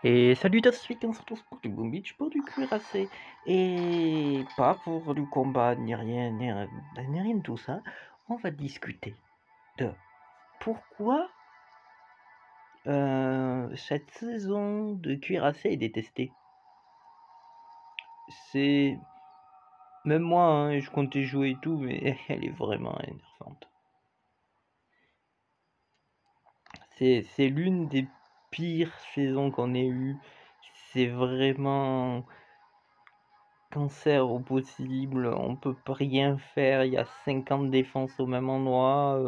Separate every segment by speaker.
Speaker 1: Et salut Tasfik, on se retrouve pour du Boom Beach, pour du cuirassé. Et pas pour du combat, ni rien, ni rien de tout ça. On va discuter de pourquoi cette saison de cuirassé est détestée. C'est... Même moi, hein, je comptais jouer et tout, mais elle est vraiment énervante. C'est l'une des pires saisons qu'on ait eues. C'est vraiment... cancer au possible, on peut rien faire, il y a 50 défenses au même endroit.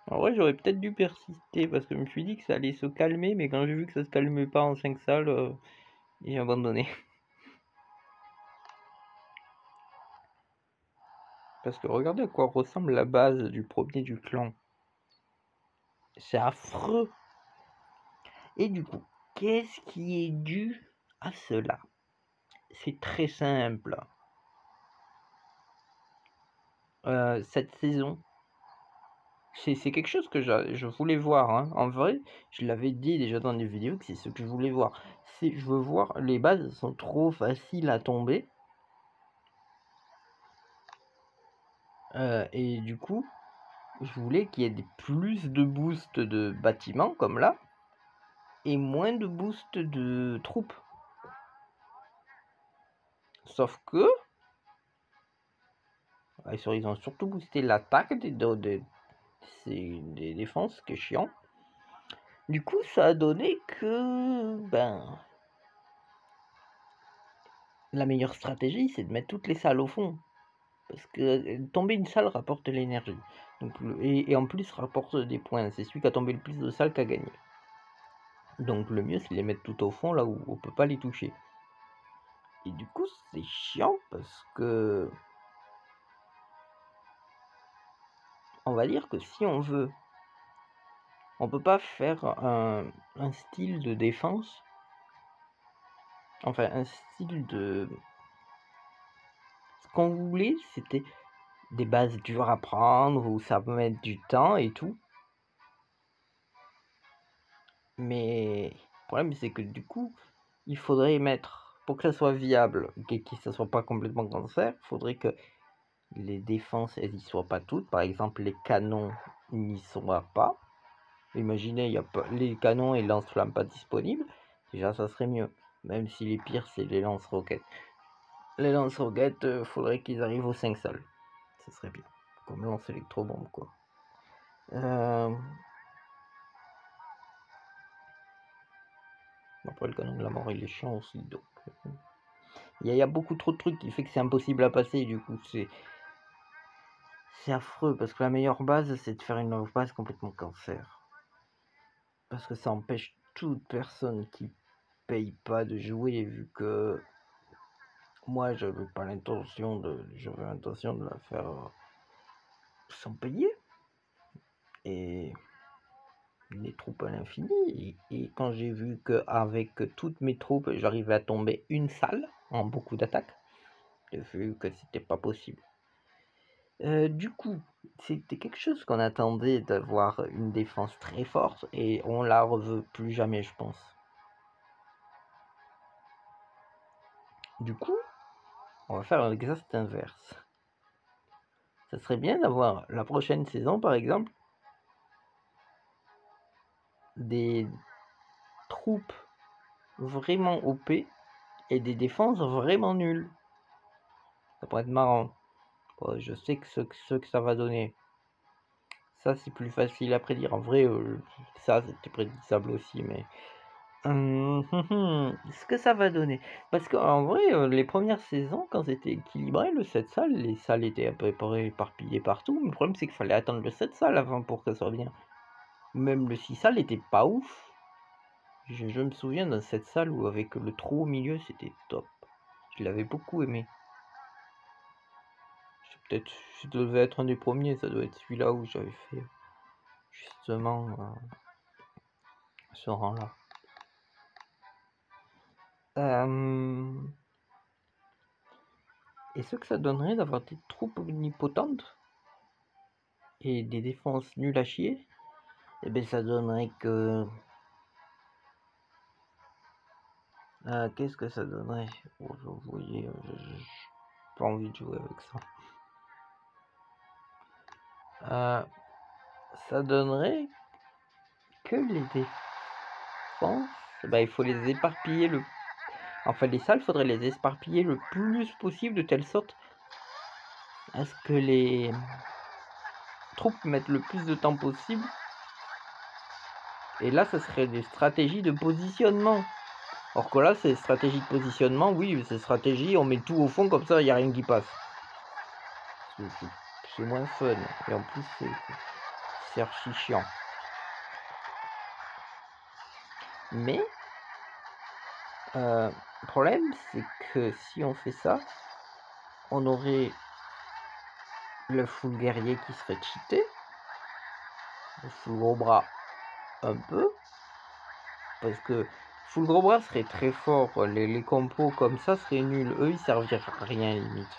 Speaker 1: En vrai, j'aurais peut-être dû persister parce que je me suis dit que ça allait se calmer, mais quand j'ai vu que ça se calmait pas en 5 salles, j'ai abandonné. Parce que regardez à quoi ressemble la base du premier du clan. C'est affreux. Et du coup, qu'est-ce qui est dû à cela? C'est très simple. Cette saison, c'est quelque chose que je voulais voir, hein. En vrai, je l'avais dit déjà dans des vidéos que c'est ce que je voulais voir. Je veux voir, les bases sont trop faciles à tomber. Et du coup, je voulais qu'il y ait plus de boosts de bâtiments, comme là, et moins de boosts de troupes. Sauf que, ils ont surtout boosté l'attaque des défenses, qui est chiant. Du coup, ça a donné que, la meilleure stratégie, c'est de mettre toutes les salles au fond. Parce que tomber une salle rapporte l'énergie. Et en plus rapporte des points. C'est celui qui a tombé le plus de salles qui a gagné. Donc le mieux c'est de les mettre tout au fond, là où on peut pas les toucher. Et du coup c'est chiant parce que... On va dire que si on veut... On peut pas faire un style de défense. Enfin un style de... Ce qu'on voulait c'était des bases dures à prendre, où ça peut mettre du temps et tout. Mais le problème c'est que du coup, il faudrait mettre, pour que ça soit viable, que ça soit pas complètement cancer, il faudrait que les défenses elles y soient pas toutes. Par exemple, les canons n'y sont pas. Imaginez, il y a pas les canons et lance-flammes pas disponibles. Déjà, ça serait mieux. Même si les pires, c'est les lance-roquettes. Les lance-roquettes, faudrait qu'ils arrivent aux 5 salles. Ça serait bien. Comme lance-électro-bombe, quoi. Après, le canon de la mort, il est chiant aussi, donc... Il y a beaucoup trop de trucs qui fait que c'est impossible à passer, du coup, c'est affreux, parce que la meilleure base, c'est de faire une base complètement cancer. Parce que ça empêche toute personne qui paye pas de jouer, vu que moi, j'avais l'intention de la faire sans payer. Et les troupes à l'infini. Et quand j'ai vu qu'avec toutes mes troupes, j'arrivais à tomber une salle en beaucoup d'attaques, j'ai vu que c'était pas possible. Du coup, c'était quelque chose qu'on attendait d'avoir une défense très forte et on la reveut plus jamais, je pense. Du coup, on va faire l'exact inverse. Ça serait bien d'avoir la prochaine saison, par exemple, des troupes vraiment OP et des défenses vraiment nulles. Ça pourrait être marrant. Bon, je sais que ce que ça va donner. Ça, c'est plus facile à prédire. En vrai, ça, c'était prédisable aussi, mais... ce que ça va donner. Parce qu'en vrai, les premières saisons, quand c'était équilibré, le 7 salles, les salles étaient à peu près éparpillées partout. Mais le problème, c'est qu'il fallait attendre le 7 salles avant pour que ça soit bien. Même le 6 salles était pas ouf. Je me souviens d'un 7 salles où avec le trou au milieu, c'était top. Je l'avais beaucoup aimé. Peut-être, ça devait être un des premiers, ça doit être celui-là où j'avais fait justement ce rang-là. Et ce que ça donnerait d'avoir des troupes omnipotentes et des défenses nulles à chier, et ben ça donnerait que... qu'est-ce que ça donnerait? Oh, vous voyez, j'ai pas envie de jouer avec ça. Ça donnerait que les défenses, bah, il faut les éparpiller enfin les salles, faudrait les éparpiller le plus possible de telle sorte à ce que les troupes mettent le plus de temps possible. Et là, ça serait des stratégies de positionnement. Or que là, c'est stratégie de positionnement, oui, c'est stratégie, on met tout au fond, comme ça, il n'y a rien qui passe. C'est moins fun. Et en plus, c'est archi chiant. Mais, le problème, c'est que si on fait ça, on aurait le full guerrier qui serait cheaté, le full gros bras un peu, parce que full gros bras serait très fort, les compos comme ça seraient nuls, eux ils serviraient à rien limite,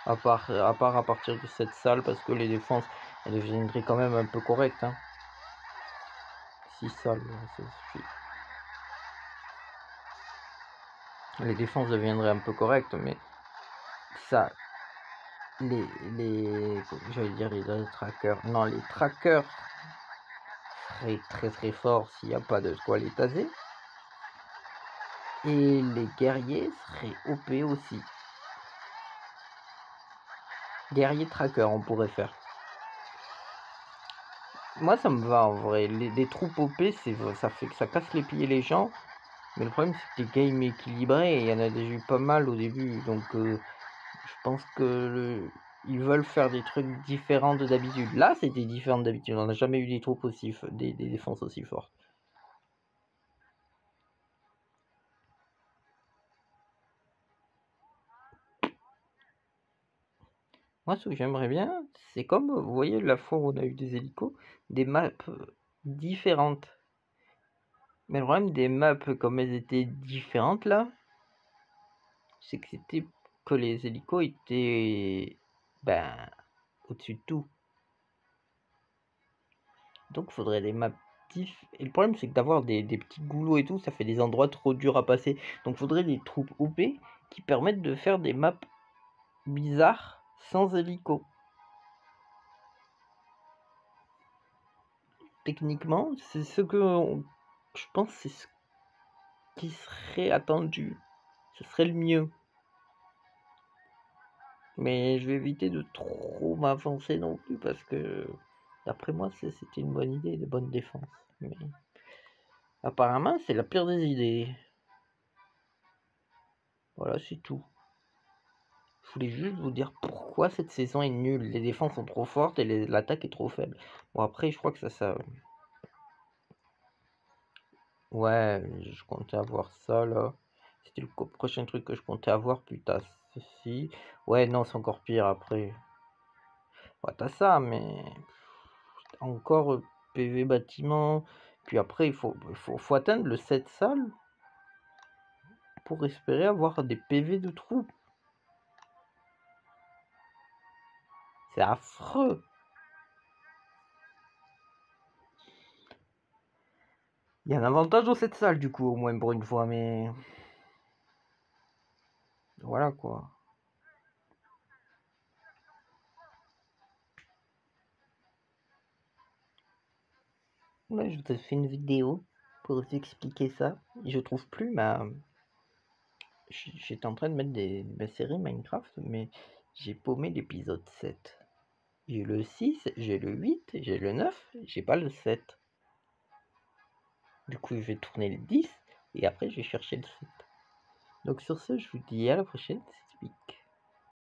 Speaker 1: à part à partir de cette salle, parce que les défenses elles deviendraient quand même un peu correctes, hein. 6 salles, ça suffit. Les défenses deviendraient un peu correctes, mais ça, j'allais dire les trackers, non, les trackers seraient très très forts s'il n'y a pas de quoi les taser. Et les guerriers seraient OP aussi. Guerrier tracker, on pourrait faire. Moi, ça me va en vrai. Les troupes OP, ça fait que ça casse les pieds les gens. Mais le problème, c'est que les games équilibrés, il y en a déjà eu pas mal au début. Donc, je pense que ils veulent faire des trucs différents de d'habitude. Là, c'était différent d'habitude. On n'a jamais eu des troupes aussi, des défenses aussi fortes. Moi, ce que j'aimerais bien, c'est comme, vous voyez, la fois où on a eu des hélicos, des maps différentes. Mais le problème des maps, comme elles étaient différentes là, c'est que c'était que les hélicos étaient au-dessus de tout. Donc il faudrait des maps diff. Et le problème c'est que d'avoir des petits goulots et tout, ça fait des endroits trop durs à passer. Donc il faudrait des troupes OP qui permettent de faire des maps bizarres sans hélico. Techniquement, c'est ce que je pense, c'est ce qui serait attendu. Ce serait le mieux. Mais je vais éviter de trop m'avancer non plus parce que d'après moi c'était une bonne idée de bonne défense. Mais apparemment c'est la pire des idées. Voilà, c'est tout. Je voulais juste vous dire pourquoi cette saison est nulle. Les défenses sont trop fortes et l'attaque est trop faible. Bon après je crois que ça... Ouais, je comptais avoir ça là. C'était le prochain truc que je comptais avoir. Putain, ceci. Ouais non c'est encore pire après. Ouais t'as ça mais... Encore PV bâtiment. Puis après il faut atteindre le 7 salles pour espérer avoir des PV de troupes. C'est affreux. Il y a un avantage dans cette salle du coup au moins pour une fois, mais voilà quoi. Ouais, je vous ai fait une vidéo pour vous expliquer ça. Je trouve plus ma... J'étais en train de mettre ma série Minecraft, mais j'ai paumé l'épisode 7. J'ai le 6, j'ai le 8, j'ai le 9, j'ai pas le 7. Du coup, je vais tourner le 10 et après, je vais chercher le 7. Donc sur ce, je vous dis à la prochaine, c'est Speak.